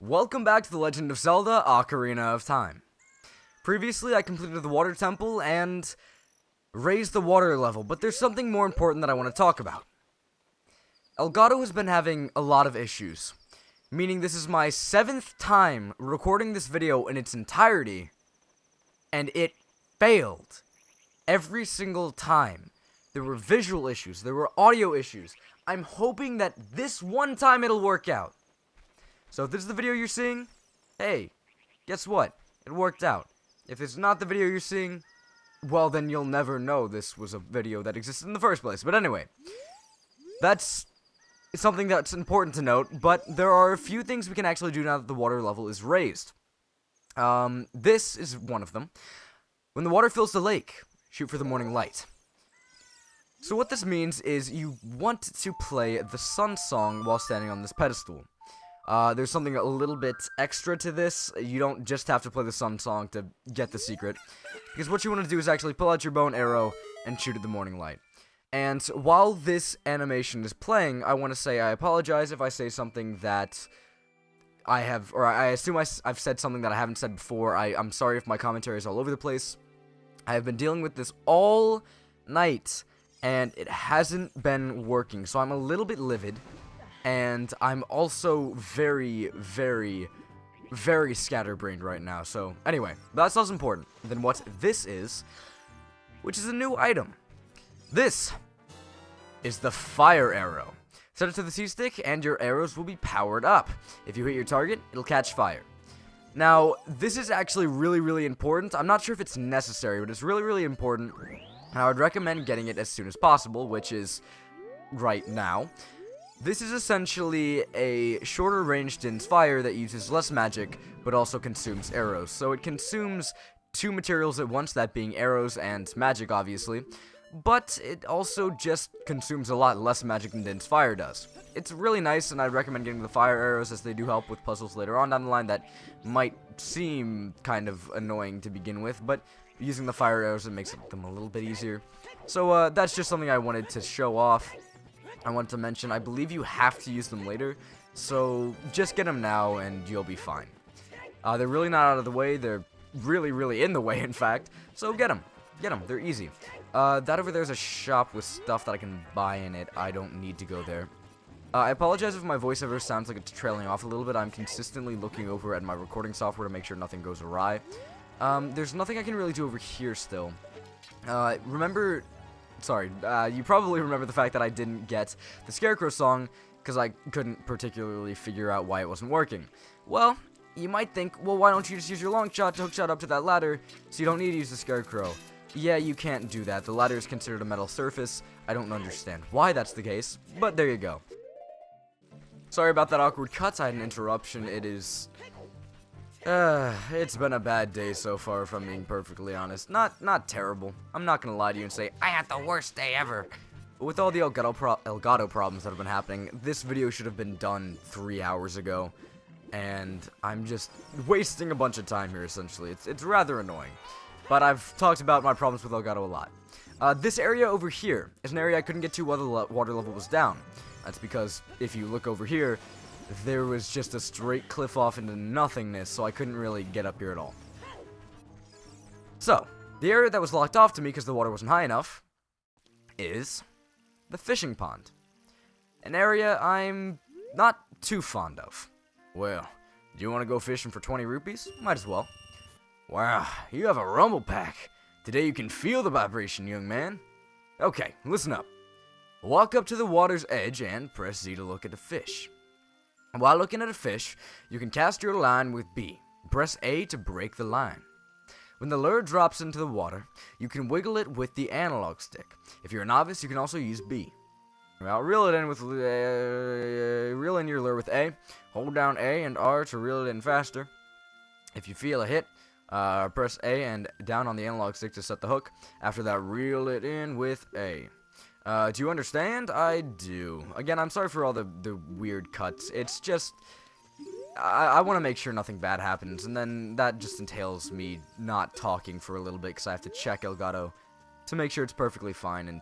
Welcome back to The Legend of Zelda: Ocarina of Time. Previously, I completed the water temple and raised the water level, but there's something more important that I want to talk about. Elgato has been having a lot of issues, meaning this is my 7th time recording this video in its entirety, and it failed every single time. There were visual issues, there were audio issues. I'm hoping that this one time it'll work out. So if this is the video you're seeing, hey, guess what? It worked out. If it's not the video you're seeing, well, then you'll never know this was a video that existed in the first place. But anyway, that's something that's important to note, but there are a few things we can actually do now that the water level is raised. This is one of them. When the water fills the lake, shoot for the morning light. So what this means is you want to play the sun song while standing on this pedestal. There's something a little bit extra to this. You don't just have to play the sun song to get the secret, because what you want to do is actually pull out your bow and arrow and shoot at the morning light. And while this animation is playing, I want to say I apologize if I say something that I assume I've said something that I haven't said before. I'm sorry if my commentary is all over the place. I have been dealing with this all night, and it hasn't been working, so I'm a little bit livid. And I'm also very, very, very scatterbrained right now. So, anyway, that's less important than what this is, which is a new item. This is the fire arrow. Set it to the C-stick, and your arrows will be powered up. If you hit your target, it'll catch fire. Now, this is actually really, really important. I'm not sure if it's necessary, but it's really, really important. And I would recommend getting it as soon as possible, which is right now. This is essentially a shorter range Din's fire that uses less magic, but also consumes arrows. So it consumes two materials at once, that being arrows and magic, obviously. But it also just consumes a lot less magic than Din's fire does. It's really nice, and I'd recommend getting the fire arrows, as they do help with puzzles later on down the line that might seem kind of annoying to begin with, but using the fire arrows, it makes them a little bit easier. So that's just something I wanted to show off. I wanted to mention, I believe you have to use them later, so just get them now and you'll be fine. They're really not out of the way, they're really, really in the way, in fact, so get them, they're easy. That over there is a shop with stuff that I can buy in it. I don't need to go there. I apologize if my voiceover sounds like it's trailing off a little bit. I'm consistently looking over at my recording software to make sure nothing goes awry. There's nothing I can really do over here still. You probably remember the fact that I didn't get the Scarecrow song because I couldn't particularly figure out why it wasn't working. Well, you might think, well, why don't you just use your long shot to hookshot up to that ladder so you don't need to use the Scarecrow? Yeah, you can't do that. The ladder is considered a metal surface. I don't understand why that's the case, but there you go. Sorry about that awkward cut. I had an interruption. It's been a bad day so far, if I'm being perfectly honest. Not terrible. I'm not gonna lie to you and say, I had the worst day ever. But with all the Elgato problems that have been happening, this video should have been done 3 hours ago. And I'm just wasting a bunch of time here, essentially. It's rather annoying. But I've talked about my problems with Elgato a lot. This area over here is an area I couldn't get to while the water level was down. That's because, if you look over here, there was just a straight cliff off into nothingness, so I couldn't really get up here at all. So, the area that was locked off to me because the water wasn't high enough is the fishing pond. An area I'm not too fond of. Well, do you want to go fishing for 20 rupees? Might as well. Wow, you have a rumble pack. Today you can feel the vibration, young man. Okay, listen up. Walk up to the water's edge and press Z to look at the fish. While looking at a fish, you can cast your line with B. Press A to break the line. When the lure drops into the water, you can wiggle it with the analog stick. If you're a novice, you can also use B. Now reel in your lure with A. Hold down A and R to reel it in faster. If you feel a hit, press A and down on the analog stick to set the hook. After that, reel it in with A. Do you understand? I do. Again, I'm sorry for all the weird cuts. It's just, I want to make sure nothing bad happens, and then that just entails me not talking for a little bit, because I have to check Elgato to make sure it's perfectly fine, and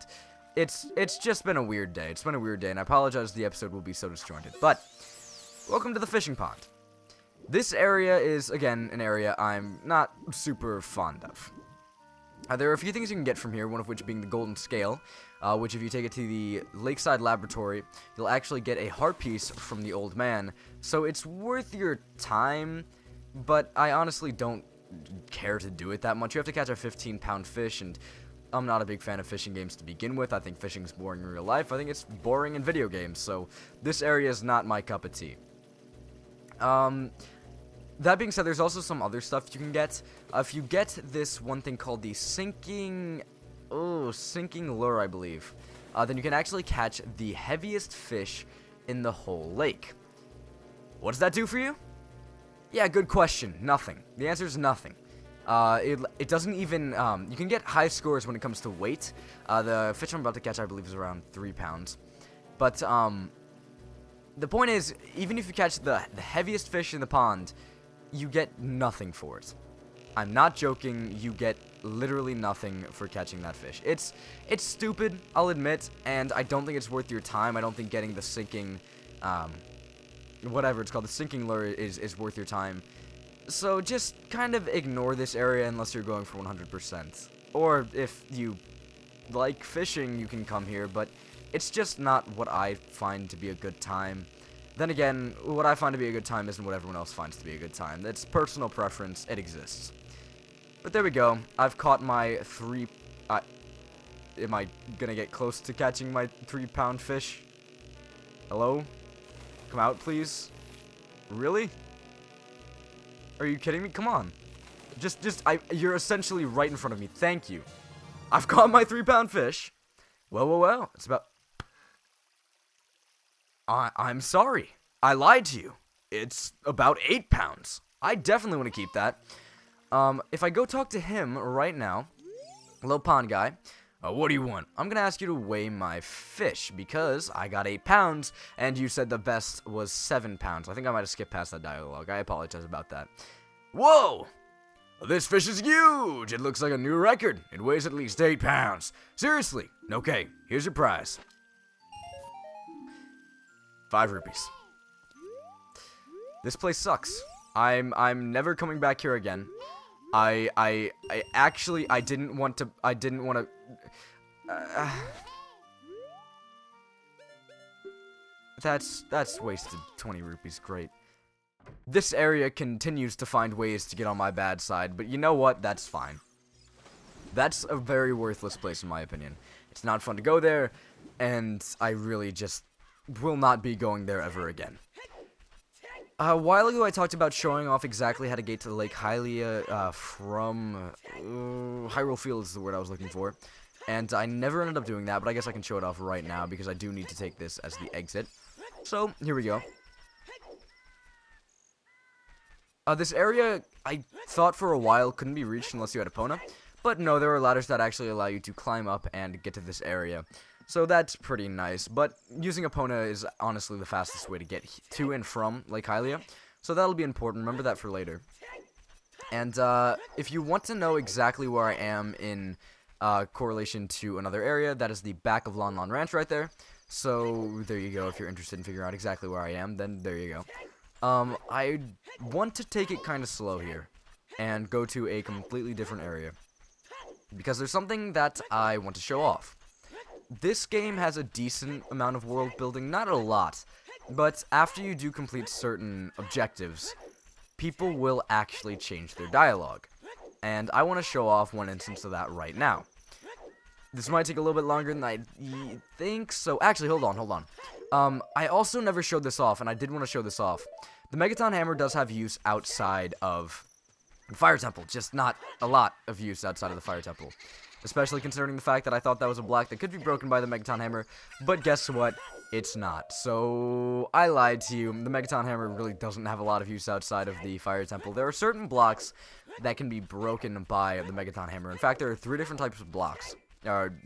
it's just been a weird day. It's been a weird day, and I apologize the episode will be so disjointed. But, welcome to the fishing pond. This area is, again, an area I'm not super fond of. There are a few things you can get from here, one of which being the golden scale, which if you take it to the lakeside laboratory, you'll actually get a heart piece from the old man, so it's worth your time, but I honestly don't care to do it that much. You have to catch a 15-pound fish, and I'm not a big fan of fishing games to begin with. I think fishing's boring in real life. I think it's boring in video games, so this area is not my cup of tea. That being said, there's also some other stuff you can get. If you get this one thing called the sinking lure, I believe, then you can actually catch the heaviest fish in the whole lake. What does that do for you? Yeah, good question. Nothing. The answer is nothing. It doesn't even, you can get high scores when it comes to weight. The fish I'm about to catch, I believe, is around 3 pounds. But, the point is, even if you catch the heaviest fish in the pond, you get nothing for it. I'm not joking, you get literally nothing for catching that fish. It's stupid, I'll admit, and I don't think it's worth your time. I don't think getting the sinking, whatever it's called, the sinking lure is worth your time. So just kind of ignore this area unless you're going for 100%. Or if you like fishing, you can come here, but it's just not what I find to be a good time. Then again, what I find to be a good time isn't what everyone else finds to be a good time. It's personal preference. It exists. But there we go. I've caught my am I gonna get close to catching my 3-pound fish? Hello? Come out, please. Really? Are you kidding me? Come on. You're essentially right in front of me. Thank you. I've caught my 3-pound fish. Well. It's about... I'm sorry. I lied to you. It's about 8 pounds. I definitely want to keep that. If I go talk to him right now, little pond guy, what do you want? I'm going to ask you to weigh my fish because I got 8 pounds and you said the best was 7 pounds. I think I might have skipped past that dialogue. I apologize about that. Whoa! This fish is huge! It looks like a new record. It weighs at least 8 pounds. Seriously. Okay, here's your prize. 5 rupees. This place sucks. I'm never coming back here again. I actually, I didn't want to, that's wasted 20 rupees, great. This area continues to find ways to get on my bad side, but you know what, that's fine. That's a very worthless place in my opinion. It's not fun to go there, and I really just will not be going there ever again. A while ago I talked about showing off exactly how to get to Lake Hylia from Hyrule Field is the word I was looking for. And I never ended up doing that, but I guess I can show it off right now because I do need to take this as the exit. So, here we go. This area, I thought for a while couldn't be reached unless you had Epona. But no, there are ladders that actually allow you to climb up and get to this area. So that's pretty nice, but using Epona is honestly the fastest way to get to and from Lake Hylia, so that'll be important, remember that for later. And if you want to know exactly where I am in correlation to another area, that is the back of Lon Lon Ranch right there, so there you go. If you're interested in figuring out exactly where I am, then there you go. I want to take it kind of slow here, and go to a completely different area, because there's something that I want to show off. This game has a decent amount of world building, not a lot, but after you do complete certain objectives, people will actually change their dialogue, and I want to show off one instance of that right now. This might take a little bit longer than I think, so actually, hold on. I also never showed this off, and I did want to show this off. The Megaton Hammer does have use outside of the Fire Temple, just not a lot of use outside of the Fire Temple. Especially considering the fact that I thought that was a block that could be broken by the Megaton Hammer, but guess what? It's not. So, I lied to you. The Megaton Hammer really doesn't have a lot of use outside of the Fire Temple. There are certain blocks that can be broken by the Megaton Hammer. In fact, there are 3 different types of blocks.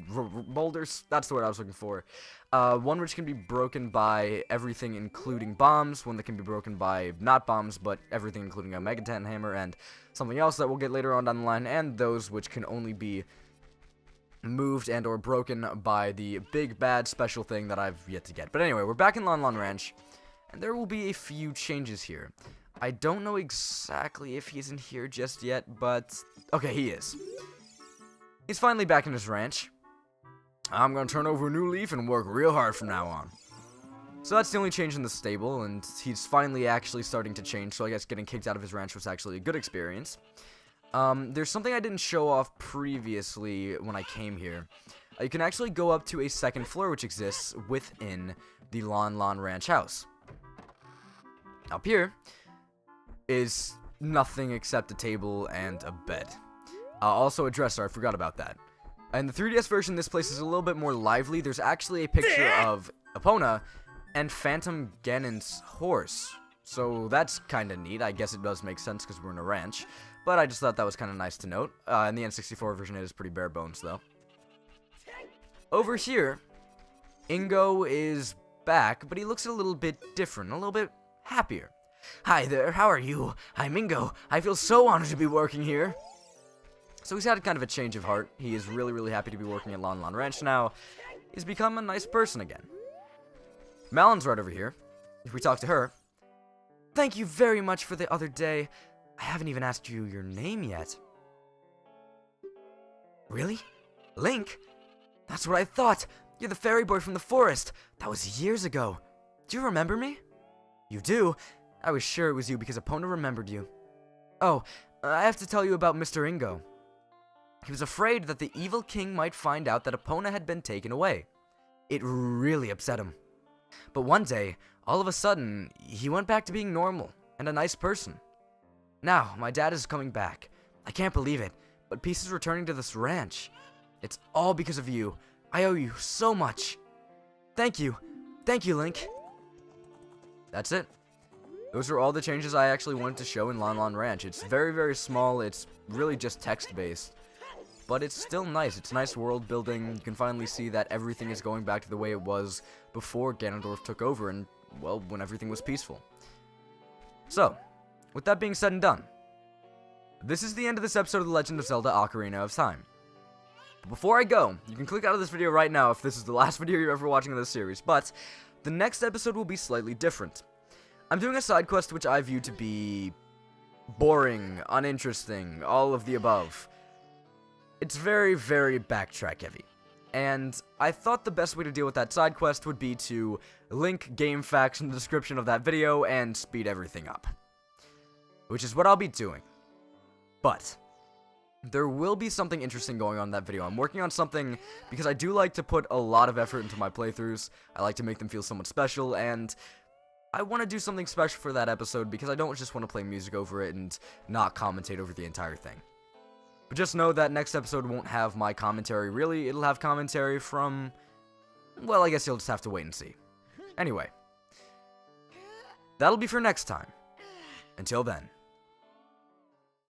Boulders, that's the word I was looking for. One which can be broken by everything including bombs, one that can be broken by not bombs, but everything including a Megaton Hammer, and something else that we'll get later on down the line, and those which can only be moved and or broken by the big bad special thing that I've yet to get. But anyway, we're back in Lon Lon Ranch, and there will be a few changes here. I don't know exactly if he's in here just yet, but... Okay, he is. He's finally back in his ranch. I'm gonna turn over a new leaf and work real hard from now on. So that's the only change in the stable, and he's finally actually starting to change, so I guess getting kicked out of his ranch was actually a good experience. There's something I didn't show off previously when I came here. You can actually go up to a second floor which exists within the Lon Lon Ranch house. Up here is nothing except a table and a bed. Also a dresser, I forgot about that. In the 3DS version, this place is a little bit more lively. There's actually a picture of Epona and Phantom Ganon's horse. So that's kind of neat. I guess it does make sense because we're in a ranch. But I just thought that was kind of nice to note. In the N64 version, it is pretty bare bones, though. Over here, Ingo is back, but he looks a little bit different, a little bit happier. Hi there, how are you? I'm Ingo. I feel so honored to be working here. So he's had kind of a change of heart. He is really, really happy to be working at Lon Lon Ranch now. He's become a nice person again. Malon's right over here. If we talk to her... Thank you very much for the other day. I haven't even asked you your name yet. Really? Link? That's what I thought. You're the fairy boy from the forest. That was years ago. Do you remember me? You do? I was sure it was you because Epona remembered you. Oh, I have to tell you about Mr. Ingo. He was afraid that the evil king might find out that Epona had been taken away. It really upset him. But one day, all of a sudden, he went back to being normal and a nice person. Now, my dad is coming back. I can't believe it, but Peace is returning to this ranch. It's all because of you. I owe you so much. Thank you. Thank you, Link. That's it. Those are all the changes I actually wanted to show in Lon Lon Ranch. It's very, very small. It's really just text-based. But it's still nice. It's nice world building. You can finally see that everything is going back to the way it was before Ganondorf took over and, well, when everything was peaceful. So, with that being said and done, this is the end of this episode of The Legend of Zelda Ocarina of Time. But before I go, you can click out of this video right now if this is the last video you're ever watching in this series, but the next episode will be slightly different. I'm doing a side quest which I view to be boring, uninteresting, all of the above. It's very, very backtrack heavy. And I thought the best way to deal with that side quest would be to link game facts in the description of that video and speed everything up. Which is what I'll be doing. But there will be something interesting going on in that video. I'm working on something because I do like to put a lot of effort into my playthroughs. I like to make them feel somewhat special, and I want to do something special for that episode because I don't just want to play music over it and not commentate over the entire thing. But just know that next episode won't have my commentary, really. It'll have commentary from... well, I guess you'll just have to wait and see. Anyway, that'll be for next time. Until then.